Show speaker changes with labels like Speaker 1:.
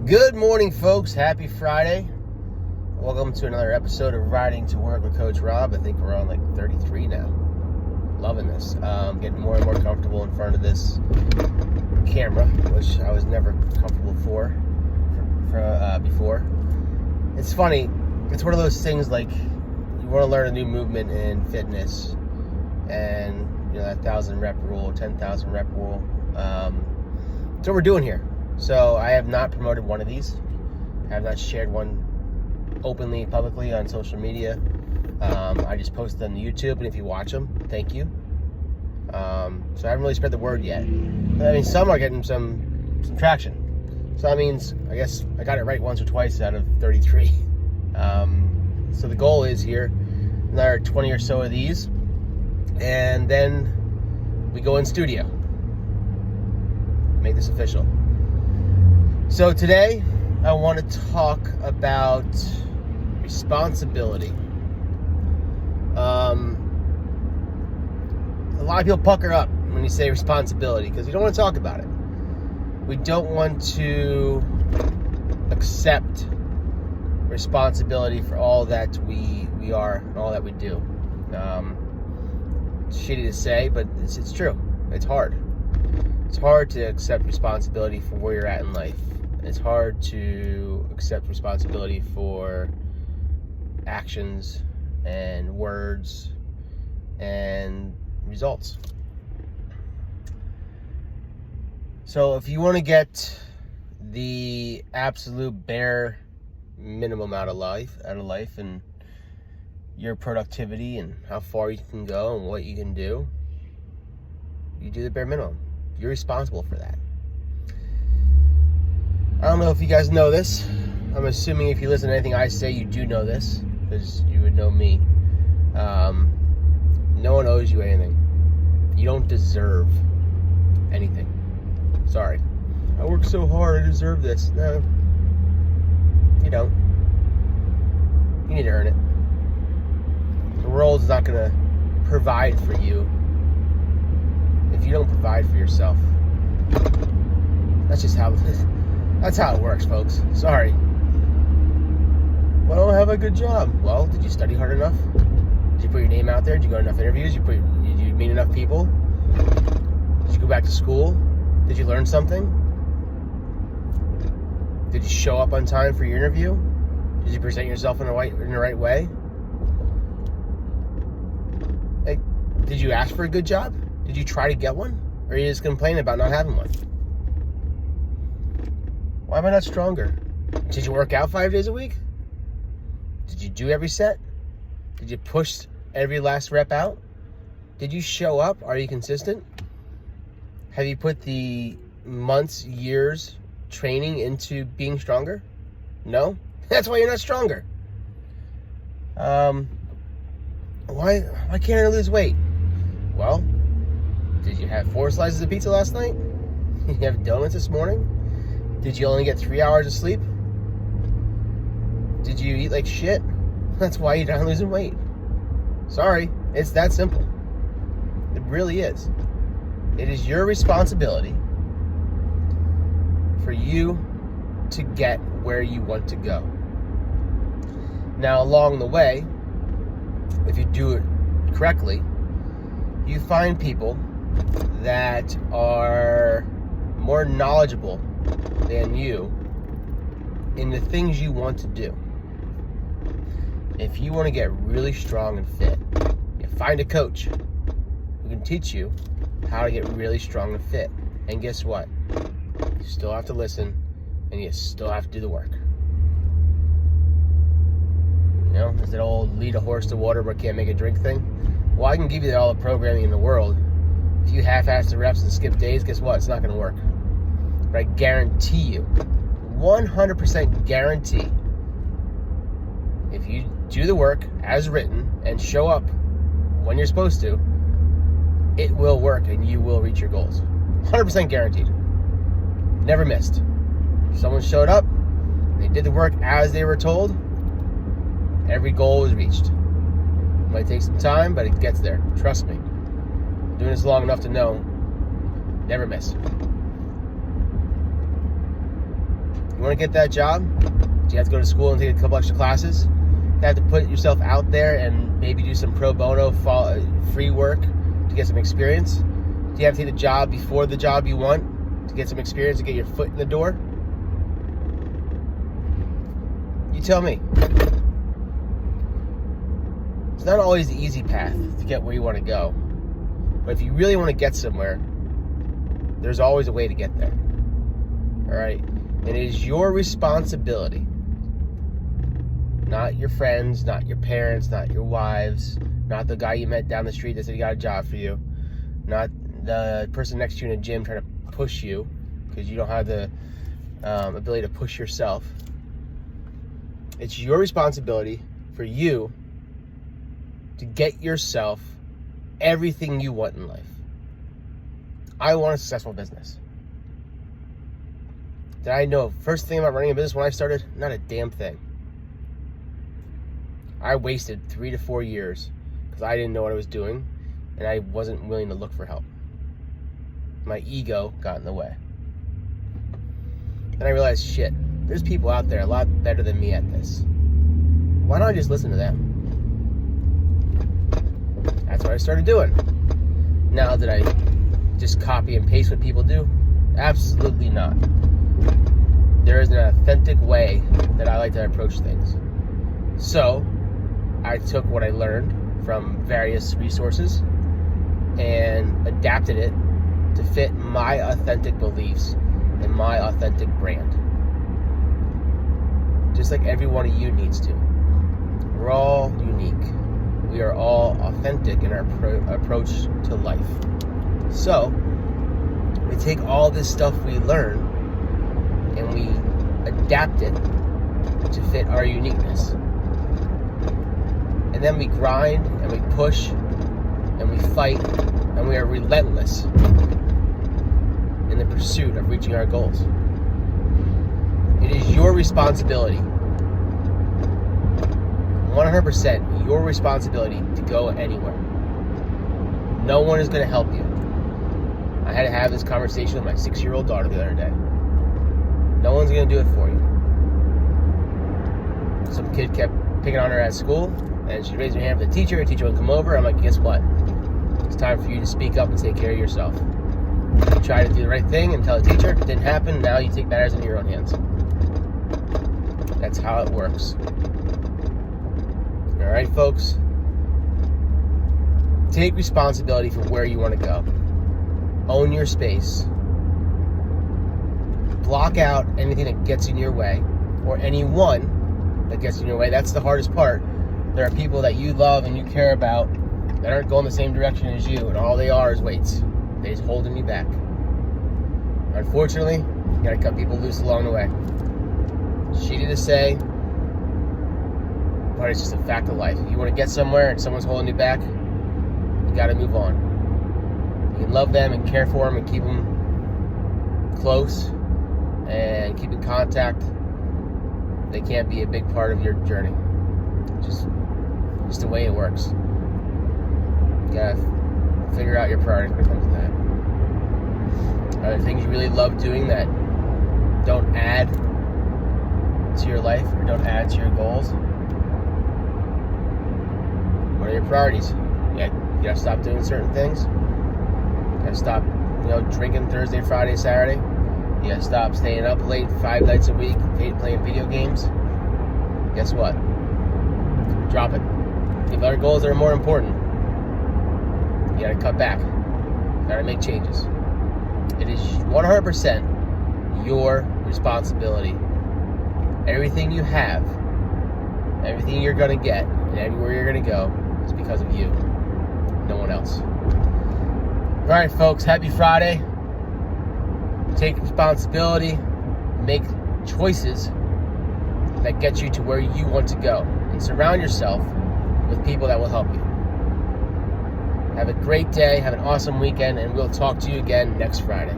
Speaker 1: Good morning, folks. Happy Friday. Welcome to another episode of Riding to Work with Coach Rob. I think we're on like 33 now. Loving this. Getting more and more comfortable in front of this camera, which I was never comfortable before. It's funny. It's one of those things like you want to learn a new movement in fitness, and that 1,000 rep rule, 10,000 rep rule. That's what we're doing here. So I have not promoted one of these. I have not shared one openly, publicly on social media. I just posted them to YouTube, and if you watch them, thank you. So I haven't really spread the word yet. But, I mean, some are getting some traction. So that means, I guess, I got it right once or twice out of 33. So the goal is here, another 20 or so of these, and then we go in studio. Make this official. So today, I want to talk about responsibility. A lot of people pucker up when you say responsibility because we don't want to talk about it. We don't want to accept responsibility for all that we are and all that we do. It's shitty to say, but it's true. It's hard. It's hard to accept responsibility for where you're at in life. It's hard to accept responsibility for actions and words and results. So if you want to get the absolute bare minimum out of life and your productivity and how far you can go and what you can do, you do the bare minimum. You're responsible for that. I don't know if you guys know this. I'm assuming if you listen to anything I say, you do know this, because you would know me. No one owes you anything. You don't deserve anything. Sorry. I work so hard, I deserve this. No, you don't. You need to earn it. The world is not going to provide for you if you don't provide for yourself. That's how it works, folks. Sorry. Well, I don't have a good job. Well, did you study hard enough? Did you put your name out there? Did you go to enough interviews? Did you meet enough people? Did you go back to school? Did you learn something? Did you show up on time for your interview? Did you present yourself in the right way? Like, did you ask for a good job? Did you try to get one? Or are you just complaining about not having one? Why am I not stronger? Did you work out 5 days a week? Did you do every set? Did you push every last rep out? Did you show up? Are you consistent? Have you put the months, years training into being stronger? No? That's why you're not stronger. Why can't I lose weight? Well, did you have 4 slices of pizza last night? Did you have donuts this morning? Did you only get 3 hours of sleep? Did you eat like shit? That's why you're not losing weight. Sorry, it's that simple. It really is. It is your responsibility for you to get where you want to go. Now, along the way, if you do it correctly, you find people that are more knowledgeable than you in the things you want to do. If you want to get really strong and fit, you find a coach who can teach you how to get really strong and fit. And guess what? You still have to listen, and you still have to do the work. Is that old lead a horse to water but can't make it drink thing? Well, I can give you all the programming in the world. If you half-ass the reps and skip days, guess what? It's not going to work. But I guarantee you, 100% guarantee, if you do the work as written and show up when you're supposed to, it will work and you will reach your goals. 100% guaranteed. Never missed. Someone showed up, they did the work as they were told, every goal was reached. It might take some time, but it gets there. Trust me. Doing this long enough to know, never miss. You want to get that job? Do you have to go to school and take a couple extra classes? You have to put yourself out there and maybe do some pro bono free work to get some experience? Do you have to take the job before the job you want to get some experience, to get your foot in the door? You tell me. It's not always the easy path to get where you want to go. But if you really want to get somewhere, there's always a way to get there. All right? And it is your responsibility, not your friends, not your parents, not your wives, not the guy you met down the street that said he got a job for you, not the person next to you in a gym trying to push you because you don't have the ability to push yourself. It's your responsibility for you to get yourself everything you want in life. I want a successful business. Did I know first thing about running a business when I started? Not a damn thing. I wasted 3 to 4 years because I didn't know what I was doing and I wasn't willing to look for help. My ego got in the way. Then I realized, shit, there's people out there a lot better than me at this. Why don't I just listen to them? That's what I started doing. Now, did I just copy and paste what people do? Absolutely not. There is an authentic way that I like to approach things. So, I took what I learned from various resources and adapted it to fit my authentic beliefs and my authentic brand. Just like every one of you needs to. We're all unique. We are all authentic in our approach to life. So, we take all this stuff we learn and we adapt it to fit our uniqueness. And then we grind and we push and we fight and we are relentless in the pursuit of reaching our goals. It is your responsibility, 100% your responsibility to go anywhere. No one is going to help you. I had to have this conversation with my 6-year-old daughter the other day. No one's going to do it for you. Some kid kept picking on her at school, and she raised her hand for the teacher. The teacher would come over. I'm like, guess what? It's time for you to speak up and take care of yourself. You try to do the right thing and tell the teacher. It didn't happen. Now you take matters into your own hands. That's how it works. All right, folks. Take responsibility for where you want to go. Own your space. Block out anything that gets in your way, or anyone that gets in your way. That's the hardest part. There are people that you love and you care about that aren't going the same direction as you, and all they are is weights. They're just holding you back. Unfortunately, you gotta cut people loose along the way. Shitty to say, but it's just a fact of life. If you want to get somewhere and someone's holding you back, you gotta move on. You can love them and care for them and keep them close and keep in contact. They can't be a big part of your journey. Just the way it works. You gotta figure out your priorities when it comes to that. Are there things you really love doing that don't add to your life or don't add to your goals? What are your priorities? You gotta stop doing certain things. You gotta stop, drinking Thursday, Friday, Saturday. You gotta stop staying up late 5 nights a week, playing video games. Guess what? Drop it. You have other goals that are more important. You gotta cut back. You gotta make changes. It is 100% your responsibility. Everything you have, everything you're gonna get, and everywhere you're gonna go is because of you. No one else. All right, folks, happy Friday. Take responsibility, make choices that get you to where you want to go, and surround yourself with people that will help you. Have a great day, have an awesome weekend, and we'll talk to you again next Friday.